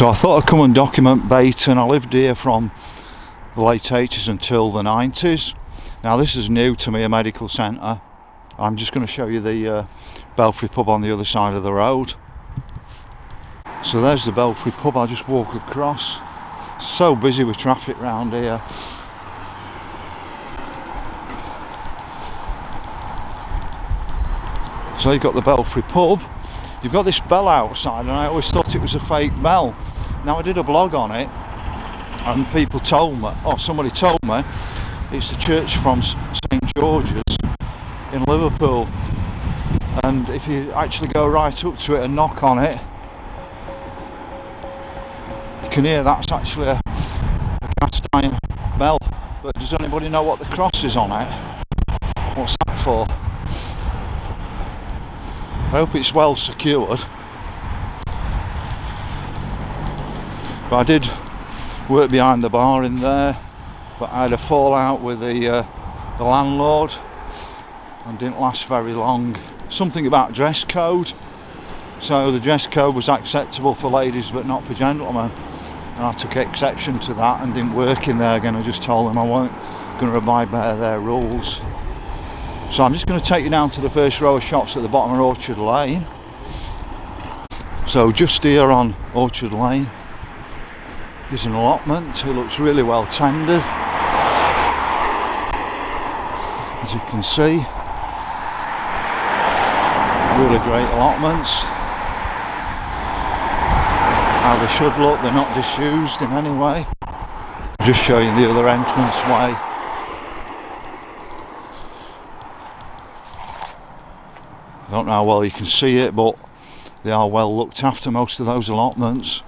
So I thought I'd come and document Beighton. I lived here from the late 80s until the 90s. Now this is new to me, a medical centre. I'm just going to show you the Belfry pub on the other side of the road. So there's the Belfry pub. I'll just walk across. So busy with traffic round here. So you've got the Belfry pub. You've got this bell outside, and I always thought it was a fake bell. Now I did a blog on it, and people told me, or somebody told me, it's the church from St George's in Liverpool. And if you actually go right up to it and knock on it, you can hear that's actually a cast iron bell. But does anybody know what the cross is on it? What's that for? I hope it's well secured. But I did work behind the bar in there, but I had a fallout with the landlord and didn't last very long. Something about dress code. So the dress code was acceptable for ladies but not for gentlemen, and I took exception to that and didn't work in there again. I just told them I weren't going to abide by their rules. So I'm just going to take you down to the first row of shops at the bottom of Orchard Lane. So just here on Orchard Lane is an allotment. It looks really well tended, as you can see. Really great allotments. How they should look. They're not disused in any way. Just showing the other entrance way. I don't know how well you can see it, but they are well looked after, most of those allotments.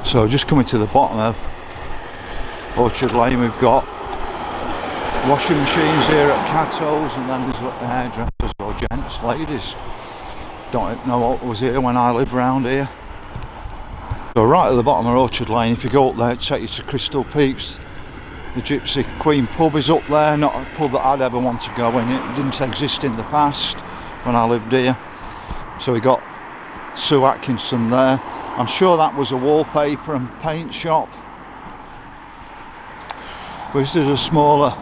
So just coming to the bottom of Orchard Lane, we've got washing machines here at Cato's, and then there's hairdressers or gents, ladies. Don't know what was here when I lived round here. So right at the bottom of Orchard Lane, if you go up there, take you to Crystal Peaks. The Gypsy Queen pub is up there, not a pub that I'd ever want to go in. It didn't exist in the past when I lived here. So we got Sue Atkinson there. I'm sure that was a wallpaper and paint shop. But this is a smaller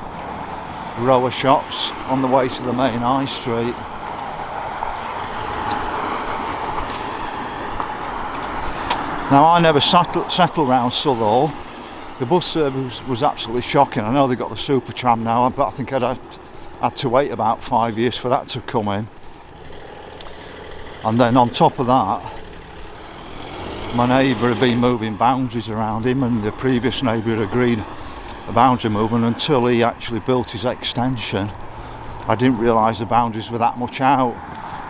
row of shops on the way to the main high street. Now I never settled around Sothall. The bus service was absolutely shocking. I know they've got the super tram now, but I think I'd had to wait about 5 years for that to come in. And then on top of that, my neighbour had been moving boundaries around him, and the previous neighbour had agreed a boundary movement until he actually built his extension. I didn't realise the boundaries were that much out.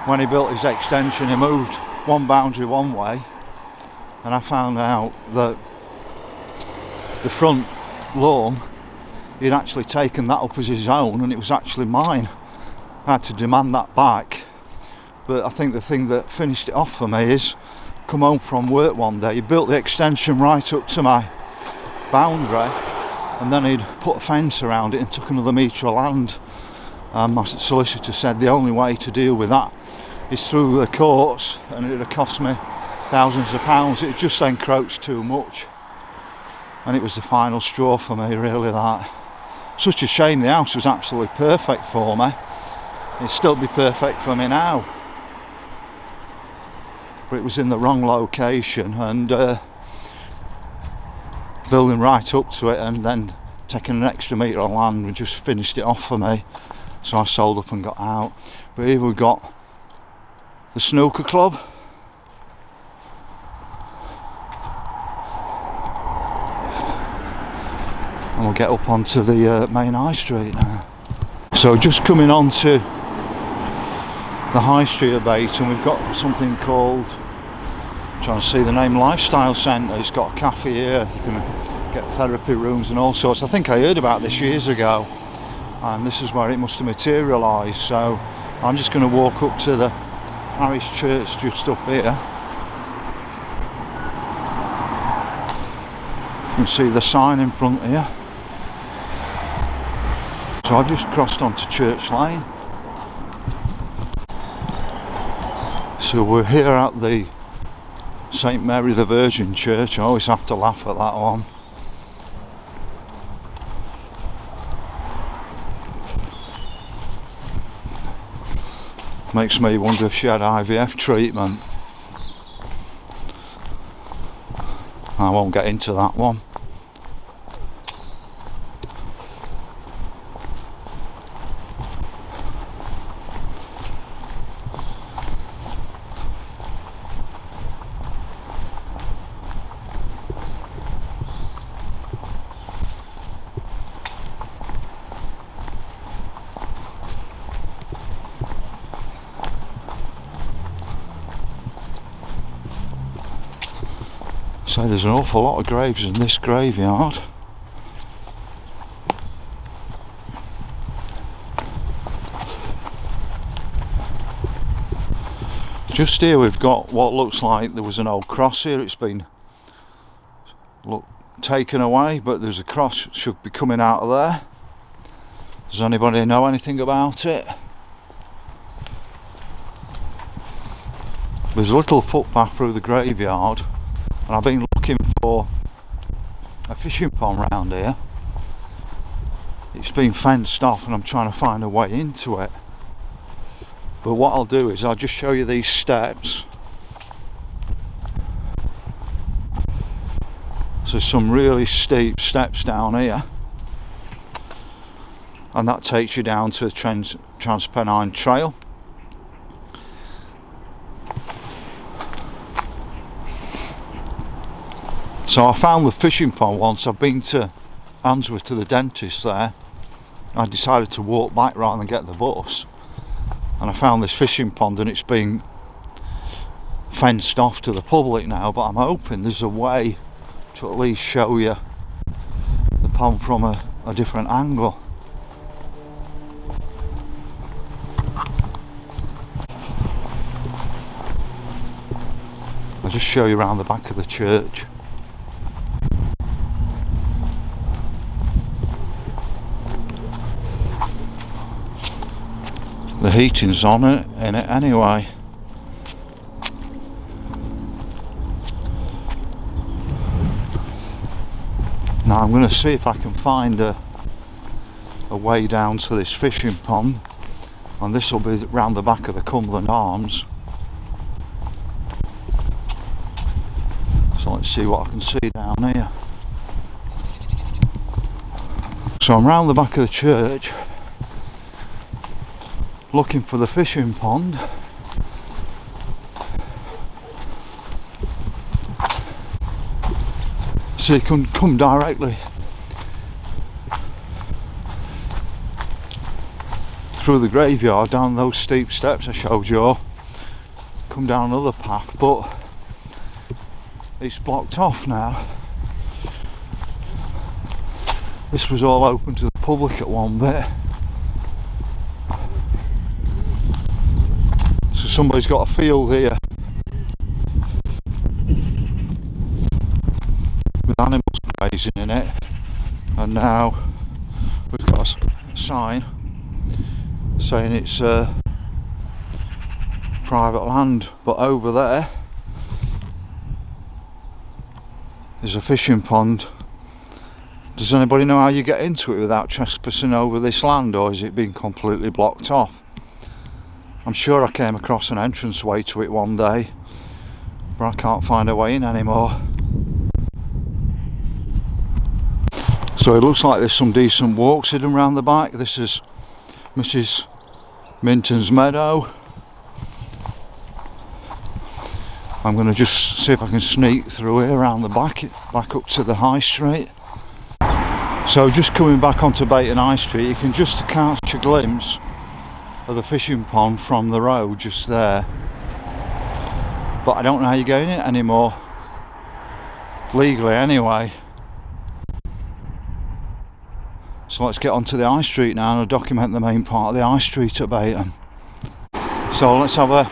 When he built his extension, he moved one boundary one way, and I found out that the front lawn, he'd actually taken that up as his own, and it was actually mine. I had to demand that back. But I think the thing that finished it off for me is, come home from work one day, he built the extension right up to my boundary, and then he'd put a fence around it and took another metre of land. My solicitor said the only way to deal with that is through the courts, and it would have cost me thousands of pounds. It just encroached too much. And it was the final straw for me, really, that. Such a shame. The house was absolutely perfect for me. It'd still be perfect for me now. But it was in the wrong location, and building right up to it and then taking an extra metre of land and just finished it off for me. So I sold up and got out. But here we've got the snooker club. And we'll get up onto the main high street now. So just coming on to the high street of Beighton, we've got something called, I'm trying to see the name, Lifestyle Centre. It's got a cafe here, you can get therapy rooms and all sorts. I think I heard about this years ago, and this is where it must have materialised. So I'm just going to walk up to the parish church just up here. You can see the sign in front here. So I've just crossed onto Church Lane. So we're here at the St Mary the Virgin Church. I always have to laugh at that one. Makes me wonder if she had IVF treatment. I won't get into that one. So there's an awful lot of graves in this graveyard. Just here we've got what looks like there was an old cross here. It's been taken away, but there's a cross should be coming out of there. Does anybody know anything about it? There's a little footpath through the graveyard, and I've been looking for a fishing pond round here. It's been fenced off and I'm trying to find a way into it. But what I'll do is I'll just show you these steps. So some really steep steps down here, and that takes you down to the Transpennine Trail. So I found the fishing pond once. I've been to Answorth to the dentist there. I decided to walk back rather than get the bus, and I found this fishing pond, and it's been fenced off to the public now, but I'm hoping there's a way to at least show you the pond from a different angle. I'll just show you around the back of the church. The heating's on in it anyway. Now I'm going to see if I can find a way down to this fishing pond, and this will be round the back of the Cumberland Arms. So let's see what I can see down here. So I'm round the back of the church looking for the fishing pond. So you can come directly through the graveyard down those steep steps I showed you, or come down another path, but it's blocked off now. This was all open to the public at one bit. So somebody's got a field here with animals grazing in it, and now we've got a sign saying it's private land, but over there is a fishing pond. Does anybody know how you get into it without trespassing over this land, or is it being completely blocked off? I'm sure I came across an entranceway to it one day, but I can't find a way in anymore. So it looks like there's some decent walks hidden around the back. This is Mrs. Minton's meadow. I'm going to just see if I can sneak through here around the back up to the High Street. So just coming back onto Beighton High Street, you can just catch a glimpse of the fishing pond from the road just there. But I don't know how you get in it anymore, legally anyway. So let's get onto the High Street now, and I'll document the main part of the High Street at Beighton. So let's have a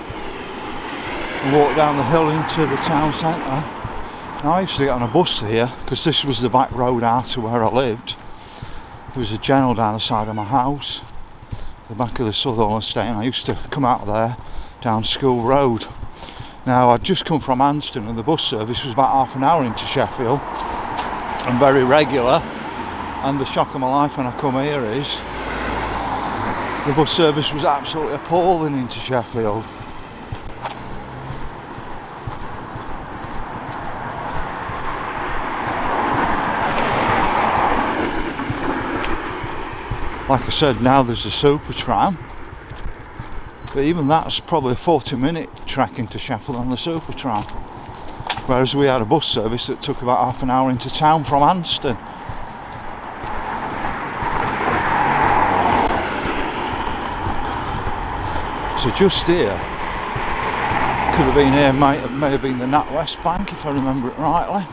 walk down the hill into the town centre. Now I used to get on a bus here, because this was the back road out to where I lived. There was a general down the side of my house, the back of the Sothall estate, and I used to come out of there down School Road. Now, I'd just come from Anston and the bus service was about half an hour into Sheffield and very regular, and the shock of my life when I come here is the bus service was absolutely appalling into Sheffield. Like I said, now there's a super tram, but even that's probably a 40-minute trek into Sheffield on the super tram, whereas we had a bus service that took about half an hour into town from Anston. So just here, could have been here, may have been the NatWest Bank if I remember it rightly.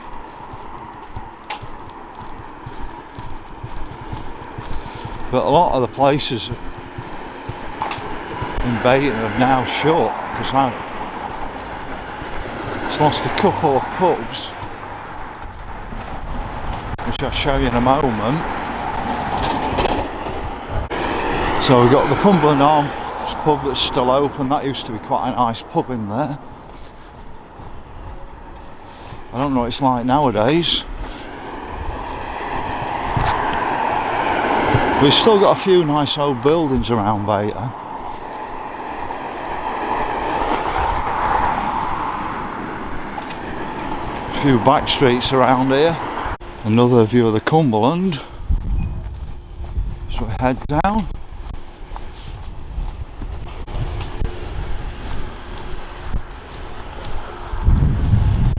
But a lot of the places in Beighton have now shut, because it's lost a couple of pubs, which I'll show you in a moment. So we've got the Cumberland Arms pub that's still open. That used to be quite a nice pub in there. I don't know what it's like nowadays. We've still got a few nice old buildings around Beighton. A few back streets around here. Another view of the Cumberland. So we head down.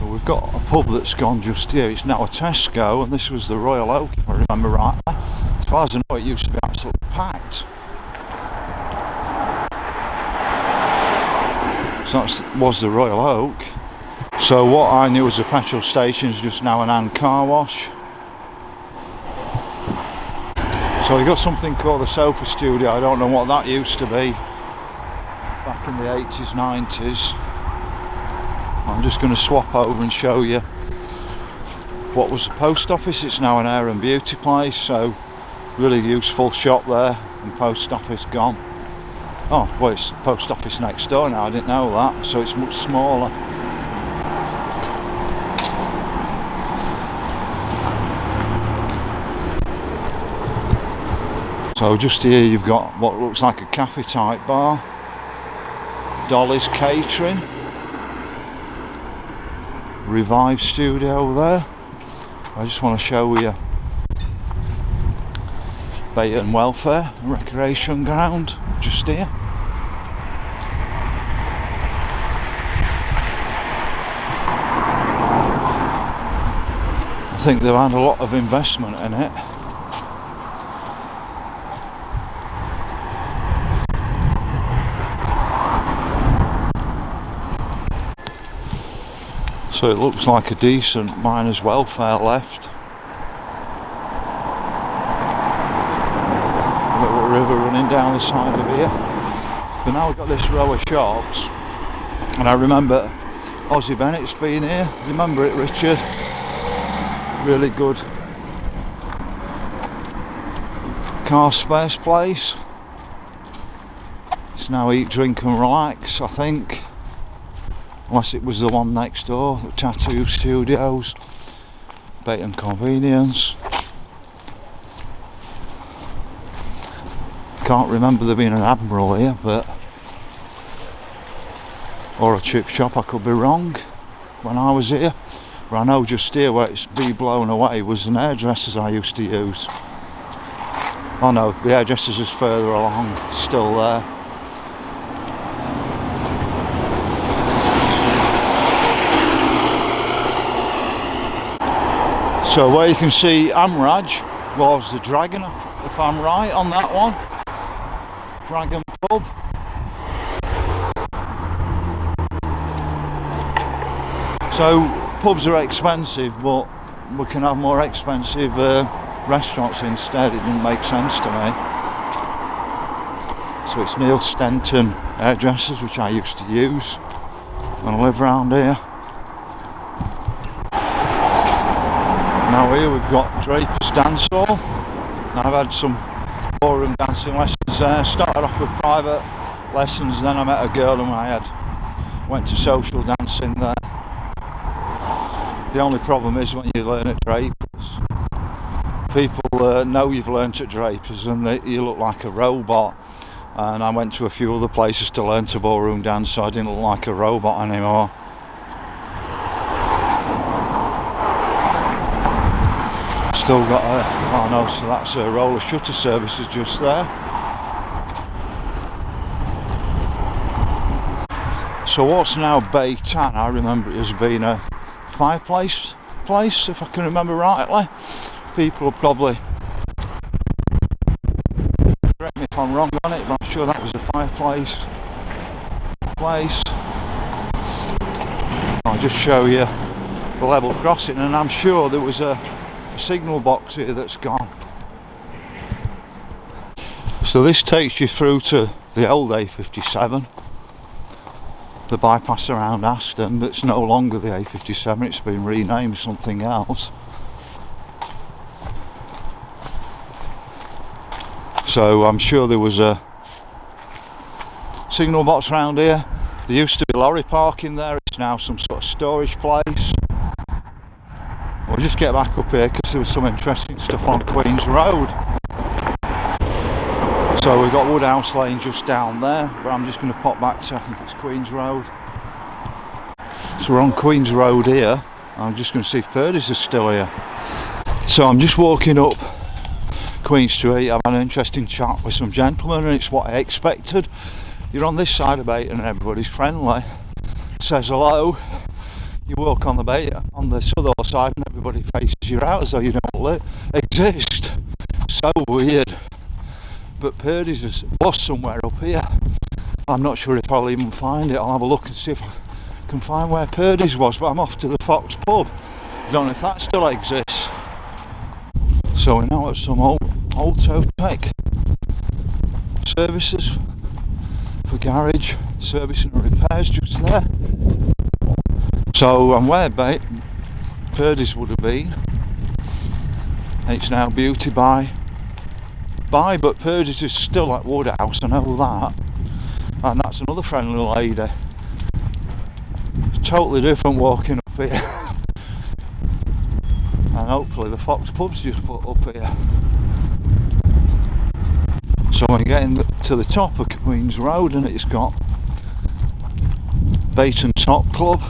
We've got a pub that's gone just here. It's now a Tesco, and this was the Royal Oak, if I remember right. As far as I know, it used to be absolutely packed. So that was the Royal Oak. So what I knew as a petrol station is just now an hand car wash. So we got something called the Sofa Studio. I don't know what that used to be back in the 80s, 90s. I'm just going to swap over and show you what was the post office. It's now an hair and beauty place, so really useful shop there, and post office gone. Oh, well, it's post office next door now, I didn't know that, so it's much smaller. So just here you've got what looks like a cafe type bar, Dolly's Catering, Revive Studio there. I just want to show you Beighton Welfare and Recreation Ground just here. I think they've had a lot of investment in it. So it looks like a decent miners' welfare left. A little river running down the side of here. But now we've got this row of shops, and I remember Ozzy Bennett's been here. Remember it, Richard? Really good car spares place. It's now Eat, Drink and Relax, I think. Unless it was the one next door, the Tattoo Studios, Beighton Convenience. Can't remember there being an Admiral here, but or a chip shop, I could be wrong when I was here. But I know just here where it's been blown away was an hairdressers I used to use. Oh no, the hairdressers is further along, still there. So where you can see Amraj was the Dragon, if I'm right on that one. Dragon pub. So pubs are expensive, but we can have more expensive restaurants instead. It didn't make sense to me. So it's Neil Stenton hairdressers, which I used to use when I lived around here. Now here we've got Draper's Dance Hall. Now I've had some ballroom dancing lessons there. Started off with private lessons, then I met a girl and I went to social dancing in there. The only problem is when you learn at Drapers, people know you've learnt at Drapers and you look like a robot. And I went to a few other places to learn to ballroom dance, so I didn't look like a robot anymore. Still got oh no, so that's a roller shutter services just there. So what's now Beighton, I remember it as being a fireplace place, if I can remember rightly. People will probably correct me if I'm wrong on it, but I'm sure that was a fireplace place. I'll just show you the level crossing, and I'm sure there was a signal box here that's gone. So this takes you through to the old A57, the bypass around Aston. That's no longer the A57, it's been renamed something else. So I'm sure there was a signal box around here. There used to be lorry parking there, it's now some sort of storage place. We'll just get back up here because there was some interesting stuff on Queen's Road. So we've got Woodhouse Lane just down there, but I'm just going to pop back to, I think it's Queen's Road. So we're on Queen's Road here. I'm just going to see if Purdy's is still here. So I'm just walking up Queen Street. I've had an interesting chat with some gentlemen, and it's what I expected. You're on this side of Beighton and everybody's friendly, says hello. You walk on the Beighton, on the Sothall side, and everybody faces you out as though you don't exist. So weird. But Purdy's was somewhere up here. I'm not sure if I'll even find it. I'll have a look and see if I can find where Purdy's was, but I'm off to the Fox pub. I don't know if that still exists. So we're now at some auto tech services for garage servicing and repairs just there. So I'm where Purdy's would have been. It's now Beauty by, but Purdy's is still at Woodhouse, I know that. And that's another friendly lady. It's totally different walking up here. And hopefully the Fox pub's just put up here. So we're getting to the top of Queen's Road, and it's got Beighton Top Club.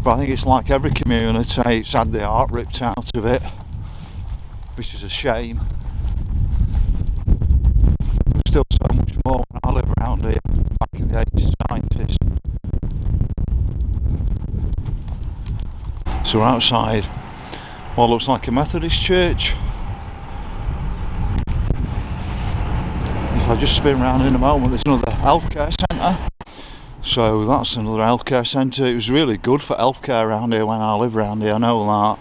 But I think it's like every community, it's had the art ripped out of it, which is a shame. There's still so much more when I live around here, back in the 80s, 90s. So we're outside what looks like a Methodist church. If I just spin around in a moment, there's another healthcare centre. So that's another healthcare centre. It was really good for healthcare around here when I lived around here, I know that.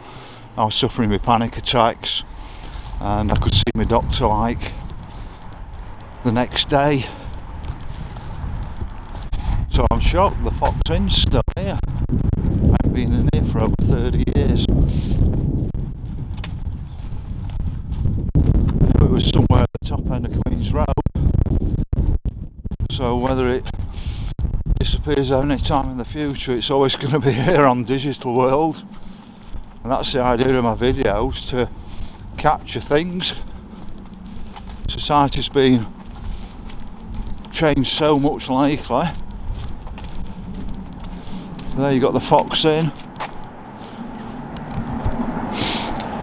I was suffering with panic attacks and I could see my doctor like the next day. So I'm shocked the Fox Inn's still here. I've been in here for over 30 years. It was somewhere at the top end of Queen's Road. So whether it disappears any time in the future, it's always going to be here on Digital World. And that's the idea of my videos, to capture things. Society's been changed so much lately. There you got the Fox Inn.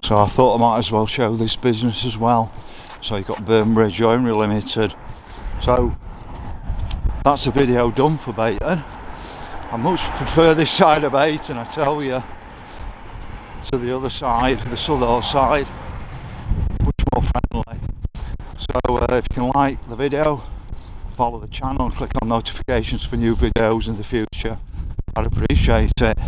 So I thought I might as well show this business as well. So you've got Burnbridge Joinery Limited. So that's a video done for Beighton. I much prefer this side of Beighton, I tell you, to the other side, the Sothall side. Much more friendly. So if you can like the video, follow the channel and click on notifications for new videos in the future, I'd appreciate it.